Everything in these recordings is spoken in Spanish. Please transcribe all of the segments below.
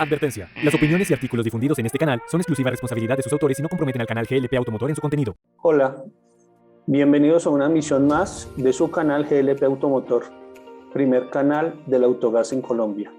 Advertencia. Las opiniones y artículos difundidos en este canal son exclusiva responsabilidad de sus autores y no comprometen al canal GLP Automotor en su contenido. Hola, bienvenidos a una emisión más de su canal GLP Automotor, primer canal del autogás en Colombia.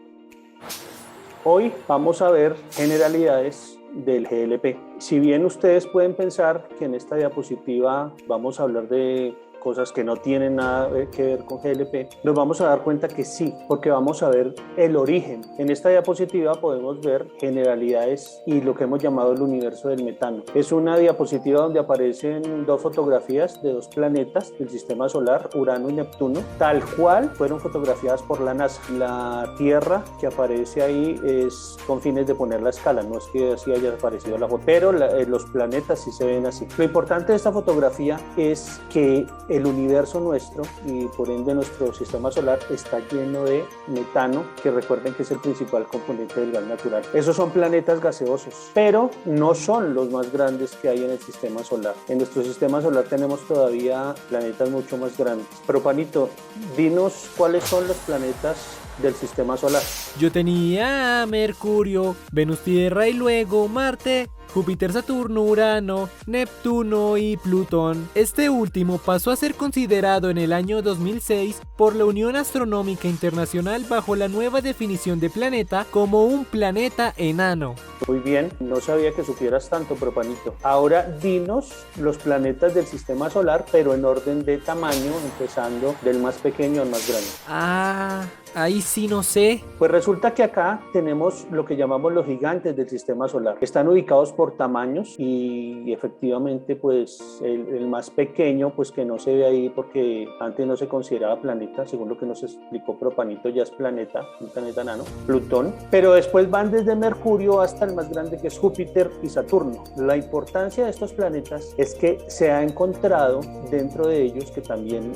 Hoy vamos a ver generalidades del GLP. Si bien ustedes pueden pensar que en esta diapositiva vamos a hablar de cosas que no tienen nada que ver con GLP, nos vamos a dar cuenta que sí, porque vamos a ver el origen. En esta diapositiva podemos ver generalidades y lo que hemos llamado el universo del metano. Es una diapositiva donde aparecen dos fotografías de dos planetas del sistema solar, Urano y Neptuno, tal cual fueron fotografiadas por la NASA. La Tierra que aparece ahí es con fines de poner la escala, no es que así haya aparecido la foto, pero los planetas sí se ven así. Lo importante de esta fotografía es que el universo nuestro y por ende nuestro sistema solar está lleno de metano, que recuerden que es el principal componente del gas natural. Esos son planetas gaseosos, pero no son los más grandes que hay en el sistema solar. En nuestro sistema solar tenemos todavía planetas mucho más grandes. Pero Panito, dinos cuáles son los planetas del sistema solar. Yo tenía Mercurio, Venus, Tierra y luego Marte, Júpiter, Saturno, Urano, Neptuno y Plutón. Este último pasó a ser considerado en el año 2006 por la Unión Astronómica Internacional bajo la nueva definición de planeta como un planeta enano. Muy bien, no sabía que supieras tanto, pero Panito. Ahora dinos los planetas del sistema solar, pero en orden de tamaño, empezando del más pequeño al más grande. Ahí sí no sé. Pues resulta que acá tenemos lo que llamamos los gigantes del sistema solar. Están ubicados por tamaños y efectivamente pues el más pequeño pues que no se ve ahí porque antes no se consideraba planeta, según lo que nos explicó Propanito ya es planeta, un planeta enano, Plutón. Pero después van desde Mercurio hasta el más grande que es Júpiter y Saturno. La importancia de estos planetas es que se ha encontrado dentro de ellos que también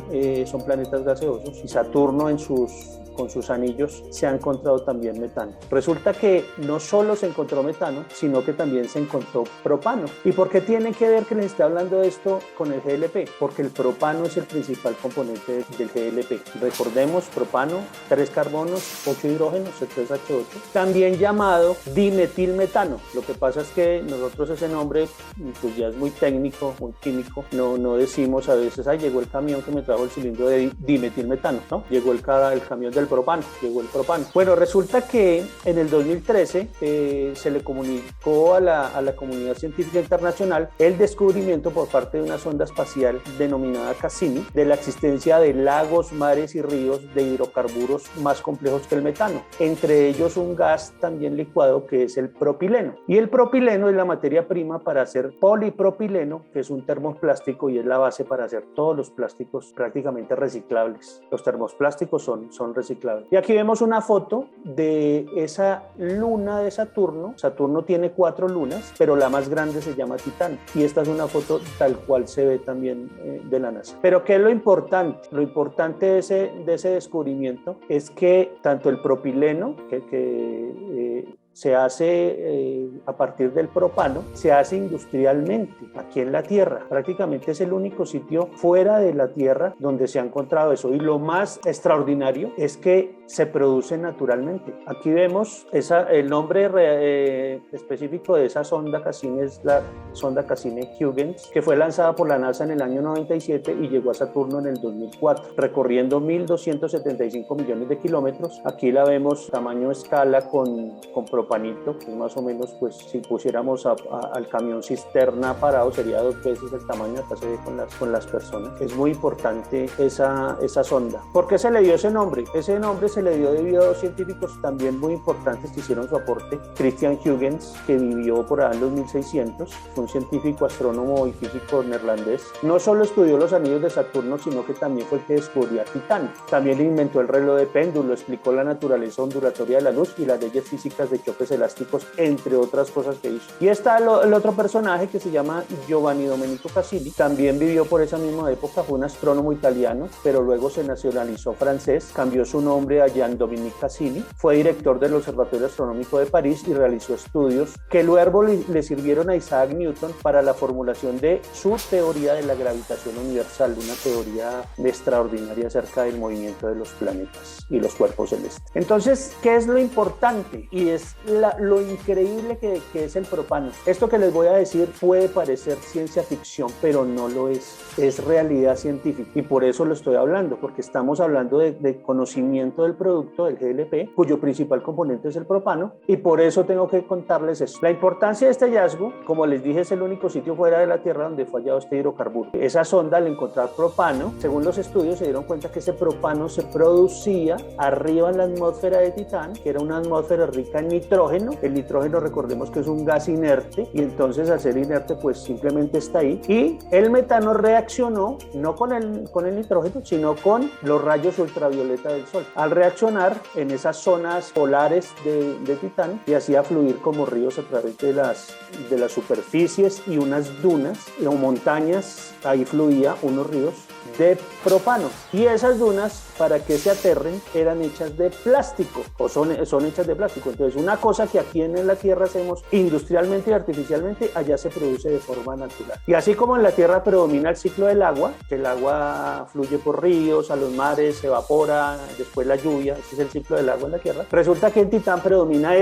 son planetas gaseosos y Saturno con sus anillos se ha encontrado también metano. Resulta que no solo se encontró metano, sino que también se encontró propano. ¿Y por qué tiene que ver que les esté hablando de esto con el GLP? Porque el propano es el principal componente del GLP. Recordemos, propano, 3 carbonos, 8 hidrógenos, C3H8, también llamado dimetilmetano. Lo que pasa es que nosotros ese nombre pues ya es muy técnico, muy químico, no decimos a veces, llegó el camión que me trajo el cilindro de dimetilmetano, ¿no? Llegó el camión del propano, llegó el propano. Bueno, resulta que en el 2013 se le comunicó a la comunidad científica internacional el descubrimiento por parte de una sonda espacial denominada Cassini de la existencia de lagos, mares y ríos de hidrocarburos más complejos que el metano, entre ellos un gas también licuado que es el propileno. Y el propileno es la materia prima para hacer polipropileno, que es un termoplástico y es la base para hacer todos los plásticos prácticamente reciclables. Los termoplásticos son reciclables. Y aquí vemos una foto de esa luna de Saturno. Saturno tiene 4 lunas, pero la más grande se llama Titán. Y esta es una foto tal cual se ve también de la NASA. Pero ¿qué es lo importante? Lo importante de ese descubrimiento es que tanto el propileno, que se hace a partir del propano, se hace industrialmente aquí en la Tierra. Prácticamente es el único sitio fuera de la Tierra donde se ha encontrado eso. Y lo más extraordinario es que se produce naturalmente. Aquí vemos el nombre específico de esa sonda Cassini es la sonda Cassini-Huygens, que fue lanzada por la NASA en el año 97 y llegó a Saturno en el 2004, recorriendo 1.275 millones de kilómetros. Aquí la vemos tamaño escala con propanito, que más o menos, pues si pusiéramos al camión cisterna parado sería 2 veces el tamaño. Acá se ve con las personas. Es muy importante esa sonda. ¿Por qué se le dio ese nombre? Ese nombre se le dio debido a 2 científicos también muy importantes que hicieron su aporte. Christian Huygens, que vivió por allá en los 1600, fue un científico, astrónomo y físico neerlandés. No solo estudió los anillos de Saturno, sino que también fue el que descubrió a Titán. También inventó el reloj de péndulo, explicó la naturaleza ondulatoria de la luz y las leyes físicas de choques elásticos, entre otras cosas que hizo. Y está el otro personaje que se llama Giovanni Domenico Cassini, también vivió por esa misma época, fue un astrónomo italiano, pero luego se nacionalizó francés, cambió su nombre a Jean-Dominique Cassini, fue director del Observatorio Astronómico de París y realizó estudios que luego le sirvieron a Isaac Newton para la formulación de su teoría de la gravitación universal, una teoría extraordinaria acerca del movimiento de los planetas y los cuerpos celestes. Entonces, ¿qué es lo importante? Y es lo increíble que es el propano. Esto que les voy a decir puede parecer ciencia ficción, pero no lo es realidad científica, y por eso lo estoy hablando, porque estamos hablando de conocimiento del producto, del GLP, cuyo principal componente es el propano, y por eso tengo que contarles eso. La importancia de este hallazgo, como les dije, es el único sitio fuera de la Tierra donde fue hallado este hidrocarburo. Esa sonda, al encontrar propano, según los estudios, se dieron cuenta que ese propano se producía arriba en la atmósfera de Titán, que era una atmósfera rica en nitrógeno. El nitrógeno, recordemos que es un gas inerte, y entonces al ser inerte pues simplemente está ahí, y el metano reaccionó no con el nitrógeno, sino con los rayos ultravioleta del sol. Al reaccionar en esas zonas polares de Titán, y hacía fluir como ríos a través de las superficies y unas dunas o montañas, ahí fluía unos ríos de propano, y esas dunas, para que se aterren, eran hechas de plástico, o son hechas de plástico. Entonces, una cosa que aquí en la Tierra hacemos industrialmente y artificialmente, allá se produce de forma natural. Y así como en la Tierra predomina el ciclo del agua, que el agua fluye por ríos, a los mares, se evapora, después la lluvia, ese es el ciclo del agua en la Tierra, resulta que en Titán predomina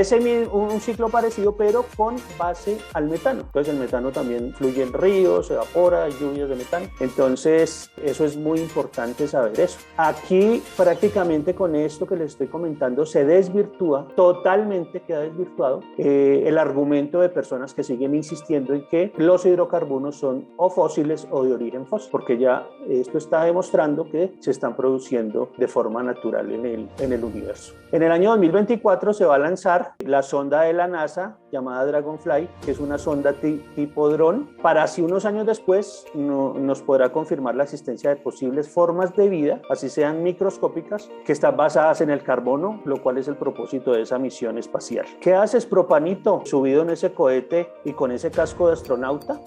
un ciclo parecido, pero con base al metano. Entonces, el metano también fluye en ríos, se evapora, hay lluvias de metano. Entonces, eso es muy importante saber eso. Aquí prácticamente con esto que les estoy comentando se desvirtúa, totalmente queda desvirtuado el argumento de personas que siguen insistiendo en que los hidrocarburos son o fósiles o de origen fósil, porque ya esto está demostrando que se están produciendo de forma natural en el universo. En el año 2024 se va a lanzar la sonda de la NASA llamada Dragonfly, que es una sonda tipo dron, para así unos años después nos podrá confirmar la existencia de posibles formas de vida, así sean microscópicas, que están basadas en el carbono, lo cual es el propósito de esa misión espacial. ¿Qué haces, propanito, subido en ese cohete y con ese casco de astronauta?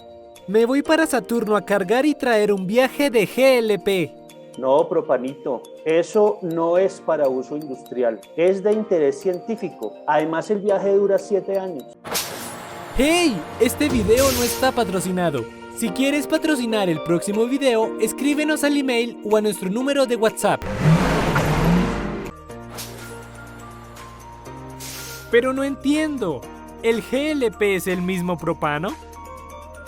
Me voy para Saturno a cargar y traer un viaje de GLP. No, propanito, eso no es para uso industrial, es de interés científico. Además, el viaje dura 7 años. ¡Hey! Este video no está patrocinado. Si quieres patrocinar el próximo video, escríbenos al email o a nuestro número de WhatsApp. Pero no entiendo, ¿el GLP es el mismo propano?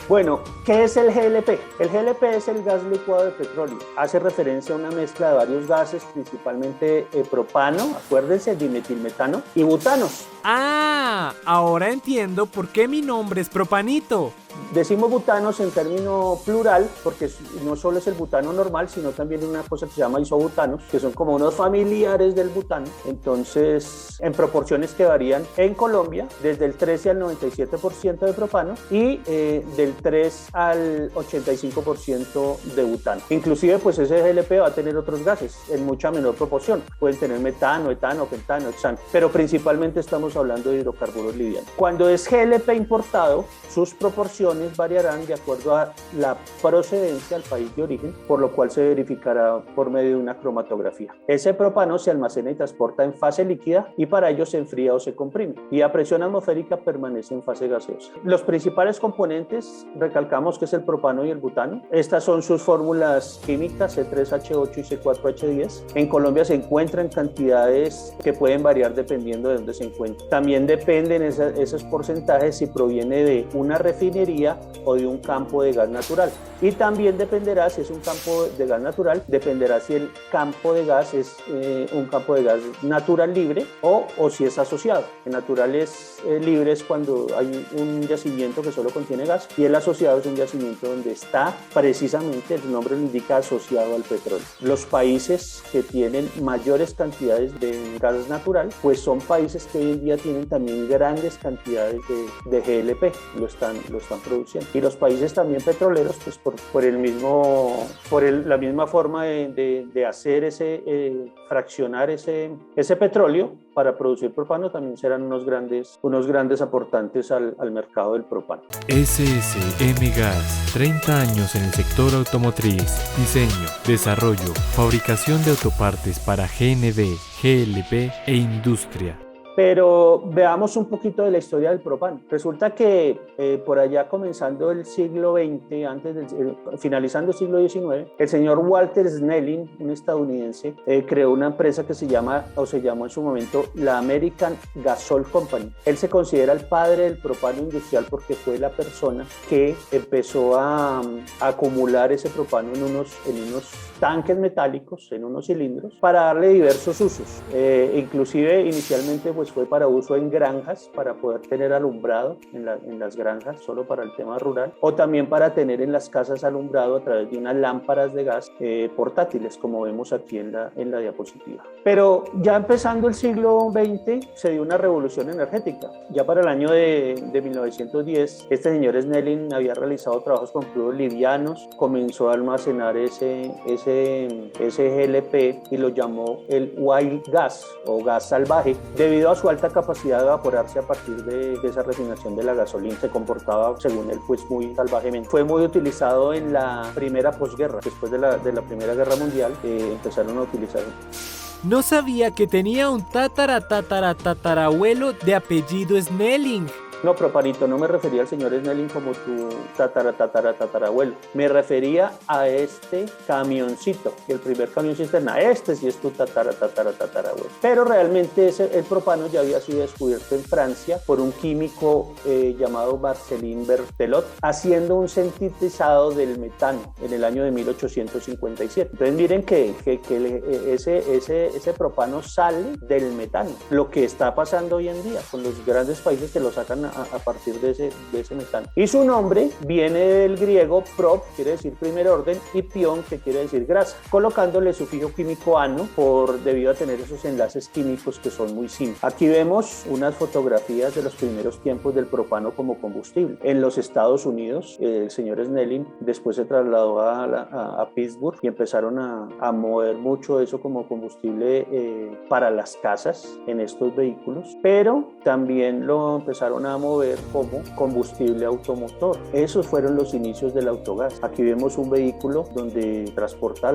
Bueno, ¿qué es el GLP? El GLP es el gas licuado de petróleo. Hace referencia a una mezcla de varios gases, principalmente propano, acuérdense, dimetilmetano, y butanos. Ah, ahora entiendo por qué mi nombre es Propanito. Decimos butanos en término plural porque no solo es el butano normal, sino también una cosa que se llama isobutanos, que son como unos familiares del butano. Entonces, en proporciones que varían en Colombia, desde el 13 al 97% de propano y del 3 al 85% de butano. Inclusive, pues ese GLP va a tener otros gases en mucha menor proporción. Pueden tener metano, etano, pentano, hexano, pero principalmente estamos hablando de hidrocarburos livianos. Cuando es GLP importado, sus proporciones variarán de acuerdo a la procedencia al país de origen, por lo cual se verificará por medio de una cromatografía. Ese propano se almacena y transporta en fase líquida y para ello se enfría o se comprime, y a presión atmosférica permanece en fase gaseosa. Los principales componentes, recalcamos que es el propano y el butano. Estas son sus fórmulas químicas, C3H8 y C4H10. En Colombia se encuentran cantidades que pueden variar dependiendo de dónde se encuentren. También dependen esos porcentajes si proviene de una refinería o de un campo de gas natural. Y también dependerá, si es un campo de gas natural, dependerá si el campo de gas es un campo de gas natural libre o si es asociado. El natural es libre es cuando hay un yacimiento que solo contiene gas, y el asociado es un yacimiento donde está precisamente, el nombre lo indica, asociado al petróleo. Los países que tienen mayores cantidades de gas natural, pues son países que hoy en día tienen también grandes cantidades de GLP, lo están produciendo. Y los países también petroleros, pues por la misma forma de hacer fraccionar ese petróleo para producir propano, también serán unos grandes aportantes al mercado del propano. SS GM Gas, 30 años en el sector automotriz, diseño, desarrollo, fabricación de autopartes para GNV, GLP e industria. Pero veamos un poquito de la historia del propano. Resulta que por allá comenzando el siglo XX, finalizando el siglo XIX, el señor Walter Snelling, un estadounidense, creó una empresa que se llamó en su momento la American Gasol Company. Él se considera el padre del propano industrial porque fue la persona que empezó a acumular ese propano en unos tanques metálicos, en unos cilindros, para darle diversos usos. Inclusive inicialmente pues fue para uso en granjas, para poder tener alumbrado en las granjas, solo para el tema rural, o también para tener en las casas alumbrado a través de unas lámparas de gas portátiles, como vemos aquí en la diapositiva. Pero ya empezando el siglo XX se dio una revolución energética. Ya para el año de 1910, este señor Snelling había realizado trabajos con fluidos livianos, comenzó a almacenar ese GLP y lo llamó el wild gas o gas salvaje, debido a su alta capacidad de evaporarse a partir de esa refinación de la gasolina. Se comportaba, según él, pues muy salvajemente. Fue muy utilizado en la primera posguerra. Después de la Primera Guerra Mundial empezaron a utilizarlo. No sabía que tenía un tatarabuelo de apellido Snelling. No, propanito, no me refería al señor Snelling como tu tatarabuelo. Me refería a este camioncito, el primer camión cisterna. Este sí es tu tatarabuelo. Pero realmente el propano ya había sido descubierto en Francia por un químico llamado Marcelin Berthelot, haciendo un sintetizado del metano en el año de 1857. Entonces miren que ese propano sale del metano. Lo que está pasando hoy en día con los grandes países que lo sacan a partir de ese metano. Y su nombre viene del griego prop, quiere decir primer orden, y pion, que quiere decir grasa, colocándole sufijo químico ano debido a tener esos enlaces químicos que son muy simples. Aquí vemos unas fotografías de los primeros tiempos del propano como combustible. En los Estados Unidos, el señor Snelling después se trasladó a Pittsburgh y empezaron a mover mucho eso como combustible para las casas en estos vehículos, pero también lo empezaron a mover como combustible automotor. Esos fueron los inicios del autogás. Aquí vemos un vehículo donde transporta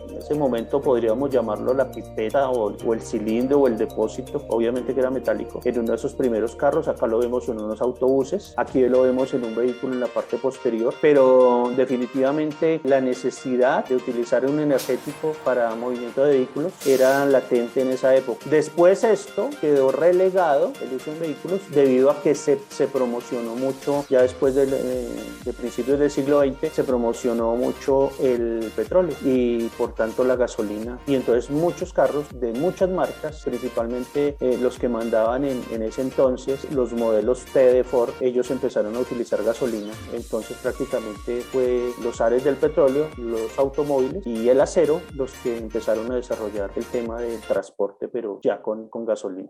en ese momento podríamos llamarlo la pipeta o el cilindro o el depósito, obviamente que era metálico, en uno de esos primeros carros. Acá lo vemos en unos autobuses, aquí lo vemos en un vehículo en la parte posterior, pero definitivamente la necesidad de utilizar un energético para movimiento de vehículos era latente en esa época. Después esto quedó relegado, el uso en vehículos, debido a que se promocionó mucho, ya después de principios del siglo XX, se promocionó mucho el petróleo y por tanto la gasolina. Y entonces muchos carros de muchas marcas, principalmente los que mandaban en ese entonces, los modelos T de Ford, ellos empezaron a utilizar gasolina. Entonces prácticamente fue los ares del petróleo, los automóviles y el acero los que empezaron a desarrollar el tema del transporte, pero ya con gasolina.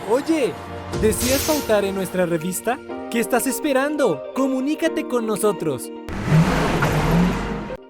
Oye, ¿deseas pautar en nuestra revista? ¿Qué estás esperando? ¡Comunícate con nosotros!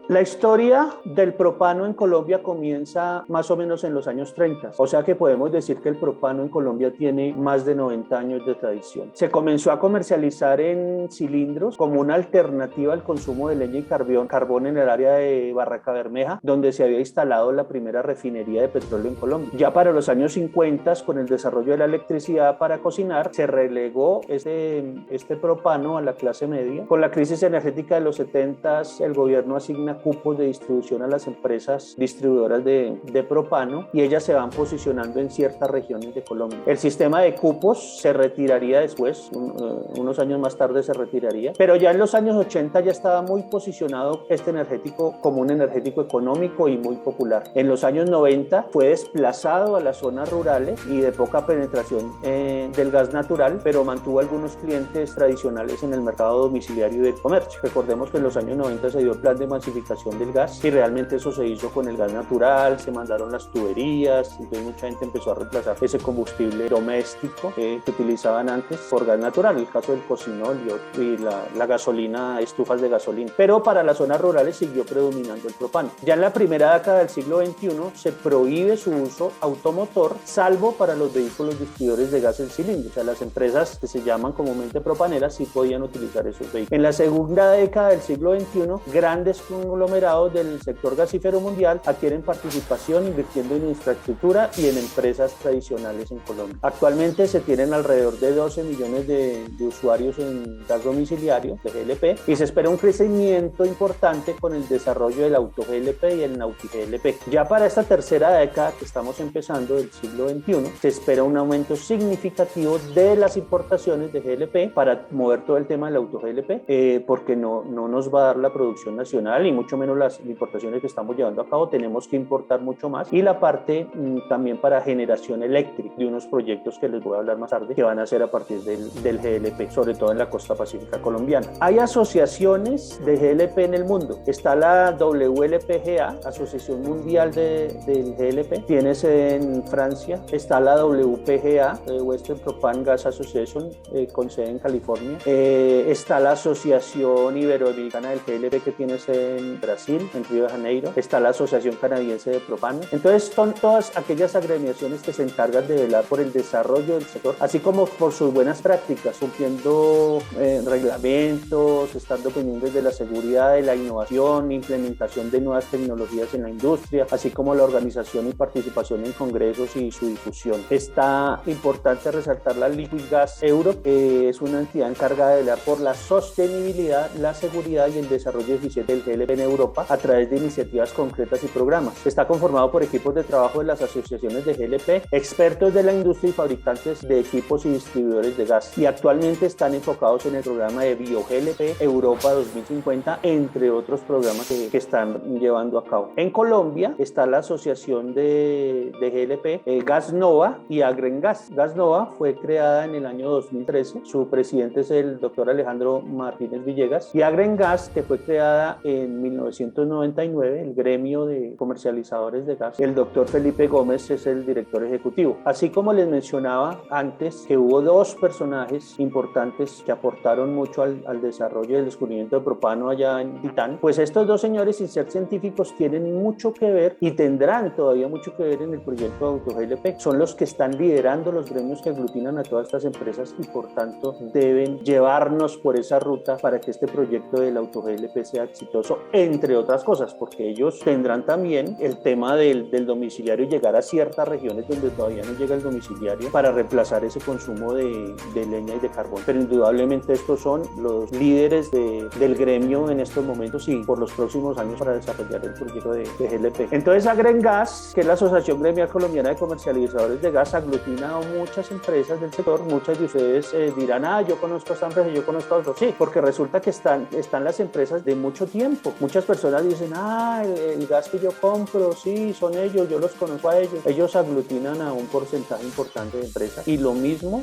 La historia del propano en Colombia comienza más o menos en los años 30, o sea que podemos decir que el propano en Colombia tiene más de 90 años de tradición. Se comenzó a comercializar en cilindros como una alternativa al consumo de leña y carbón en el área de Barranca Bermeja, donde se había instalado la primera refinería de petróleo en Colombia. Ya para los años 50, con el desarrollo de la electricidad para cocinar, se relegó este propano a la clase media. Con la crisis energética de los 70, el gobierno asigna cupos de distribución a las empresas distribuidoras de propano y ellas se van posicionando en ciertas regiones de Colombia. El sistema de cupos se retiraría después, unos años más tarde se retiraría, pero ya en los años 80 ya estaba muy posicionado este energético como un energético económico y muy popular. En los años 90 fue desplazado a las zonas rurales y de poca penetración del gas natural, pero mantuvo algunos clientes tradicionales en el mercado domiciliario y de comercio. Recordemos que en los años 90 se dio el plan de masificación implementación del gas, y realmente eso se hizo con el gas natural, se mandaron las tuberías, entonces mucha gente empezó a reemplazar ese combustible doméstico que utilizaban antes por gas natural, el caso del cocinol y la gasolina, estufas de gasolina. Pero para las zonas rurales siguió predominando el propano. Ya en la primera década del siglo XXI se prohíbe su uso automotor, salvo para los vehículos distribuidores de gas en cilindro. O sea, las empresas que se llaman comúnmente propaneras sí podían utilizar esos vehículos. En la segunda década del siglo XXI, grandes conglomerados del sector gasífero mundial adquieren participación invirtiendo en infraestructura y en empresas tradicionales en Colombia. Actualmente se tienen alrededor de 12 millones de usuarios en gas domiciliario de GLP y se espera un crecimiento importante con el desarrollo del auto GLP y el Nauti GLP. Ya para esta tercera década que estamos empezando del siglo XXI, se espera un aumento significativo de las importaciones de GLP para mover todo el tema del auto GLP, porque no nos va a dar la producción nacional y mucho menos las importaciones que estamos llevando a cabo. Tenemos que importar mucho más, y la parte también para generación eléctrica de unos proyectos que les voy a hablar más tarde que van a ser a partir del GLP, sobre todo en la costa pacífica colombiana. Hay asociaciones de GLP en el mundo. Está la WLPGA, Asociación Mundial del GLP, tiene sede en Francia. Está la WPGA, Western Propane Gas Association, con sede en California. Está la Asociación Iberoamericana del GLP, que tiene sede en Brasil, en Río de Janeiro. Está la Asociación Canadiense de Propano. Entonces son todas aquellas agremiaciones que se encargan de velar por el desarrollo del sector, así como por sus buenas prácticas, cumpliendo reglamentos, estando pendientes de la seguridad, de la innovación, implementación de nuevas tecnologías en la industria, así como la organización y participación en congresos y su difusión. Está importante resaltar la Liquid Gas Europe, que es una entidad encargada de velar por la sostenibilidad, la seguridad y el desarrollo eficiente del GLP en Europa a través de iniciativas concretas y programas. Está conformado por equipos de trabajo de las asociaciones de GLP, expertos de la industria y fabricantes de equipos y distribuidores de gas, y actualmente están enfocados en el programa de BioGLP Europa 2050, entre otros programas que están llevando a cabo. En Colombia está la asociación de GLP, Gas Nova y Agrengas. Gas Nova fue creada en el año 2013, su presidente es el doctor Alejandro Martínez Villegas, y Agrengas, que fue creada en 1999, el gremio de comercializadores de gas. El doctor Felipe Gómez es el director ejecutivo. Así como les mencionaba antes, que hubo dos personajes importantes que aportaron mucho al desarrollo y el descubrimiento de propano allá en Titán, pues estos dos señores, sin ser científicos, tienen mucho que ver y tendrán todavía mucho que ver en el proyecto de Auto GLP. Son los que están liderando los gremios que aglutinan a todas estas empresas y por tanto deben llevarnos por esa ruta para que este proyecto del Auto GLP sea exitoso, entre otras cosas, porque ellos tendrán también el tema del domiciliario y llegar a ciertas regiones donde todavía no llega el domiciliario para reemplazar ese consumo de leña y de carbón. Pero indudablemente estos son los líderes del gremio en estos momentos y por los próximos años para desarrollar el proyecto de GLP. Entonces Agrengas, que es la Asociación Gremial Colombiana de Comercializadores de Gas, aglutina a muchas empresas del sector. Muchas de ustedes dirán, yo conozco a esta empresa, yo conozco a otros. Sí, porque resulta que están las empresas de mucho tiempo. Muchas personas dicen, el gas que yo compro, sí, son ellos, yo los conozco a ellos. Ellos aglutinan a un porcentaje importante de empresas. Y lo mismo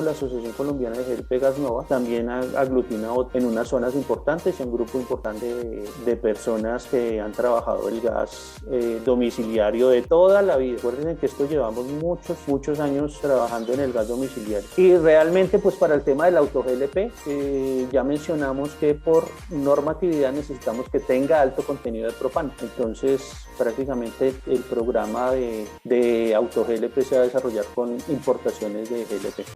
la Asociación Colombiana de GLP Gas Nova también aglutina en unas zonas importantes, un grupo importante de personas que han trabajado el gas domiciliario de toda la vida. Recuerden que esto llevamos muchos años trabajando en el gas domiciliario. Y realmente, pues para el tema del Auto GLP, ya mencionamos que por normatividad necesitamos que tenga alto contenido de propano. Entonces, prácticamente el programa de Auto GLP se va a desarrollar con importaciones de GLP.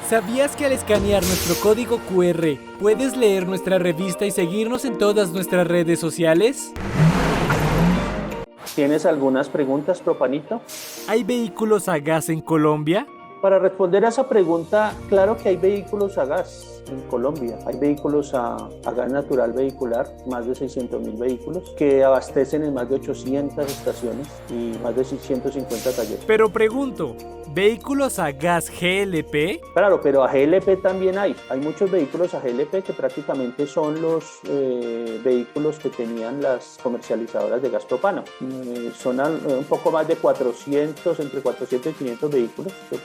¿Sabías que al escanear nuestro código QR puedes leer nuestra revista y seguirnos en todas nuestras redes sociales? ¿Tienes algunas preguntas, Propanito? ¿Hay vehículos a gas en Colombia? Para responder a esa pregunta, claro que hay vehículos a gas en Colombia. Hay vehículos a gas natural vehicular, más de 600.000 vehículos, que abastecen en más de 800 estaciones y más de 650 talleres. Pero pregunto, ¿vehículos a gas GLP? Claro, pero a GLP también hay. Hay muchos vehículos a GLP que prácticamente son los vehículos que tenían las comercializadoras de gas propano. Son un poco más de 400, entre 400 y 500 vehículos que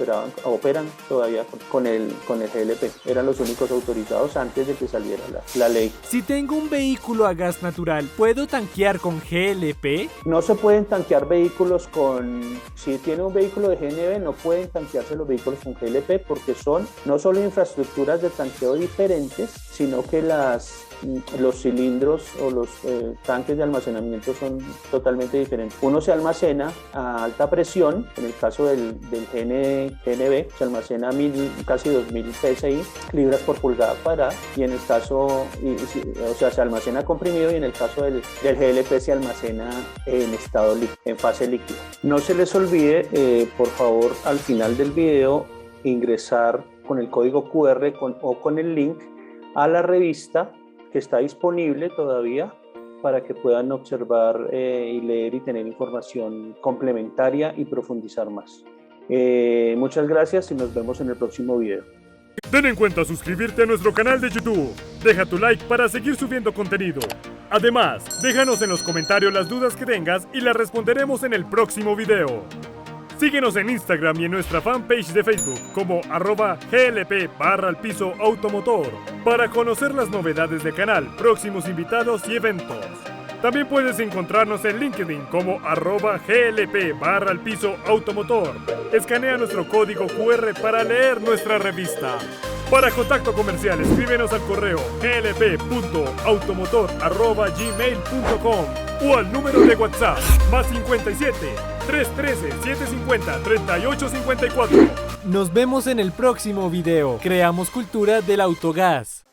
operan todavía con el GLP. Eran los únicos los autorizados antes de que saliera la ley. Si tengo un vehículo a gas natural, ¿puedo tanquear con GLP? No se pueden tanquear vehículos si tiene un vehículo de GNV, no pueden tanquearse los vehículos con GLP porque son no solo infraestructuras de tanqueo diferentes, sino que los cilindros o los tanques de almacenamiento son totalmente diferentes. Uno se almacena a alta presión, en el caso del GNV se almacena casi 2000 PSI, libras por pulgada cuadrada, y en el caso, se almacena comprimido, y en el caso del GLP se almacena en estado en fase líquida. No se les olvide, por favor, al final del video ingresar con el código QR o con el link a la revista que está disponible todavía para que puedan observar y leer y tener información complementaria y profundizar más. Muchas gracias y nos vemos en el próximo video. Ten en cuenta suscribirte a nuestro canal de YouTube. Deja tu like para seguir subiendo contenido. Además, déjanos en los comentarios las dudas que tengas y las responderemos en el próximo video. Síguenos en Instagram y en nuestra fanpage de Facebook como @glp_automotor para conocer las novedades del canal, próximos invitados y eventos. También puedes encontrarnos en LinkedIn como @glp_automotor. Escanea nuestro código QR para leer nuestra revista. Para contacto comercial, escríbenos al correo glp.automotor@gmail.com o al número de WhatsApp +57 313 750 3854. Nos vemos en el próximo video. Creamos cultura del autogás.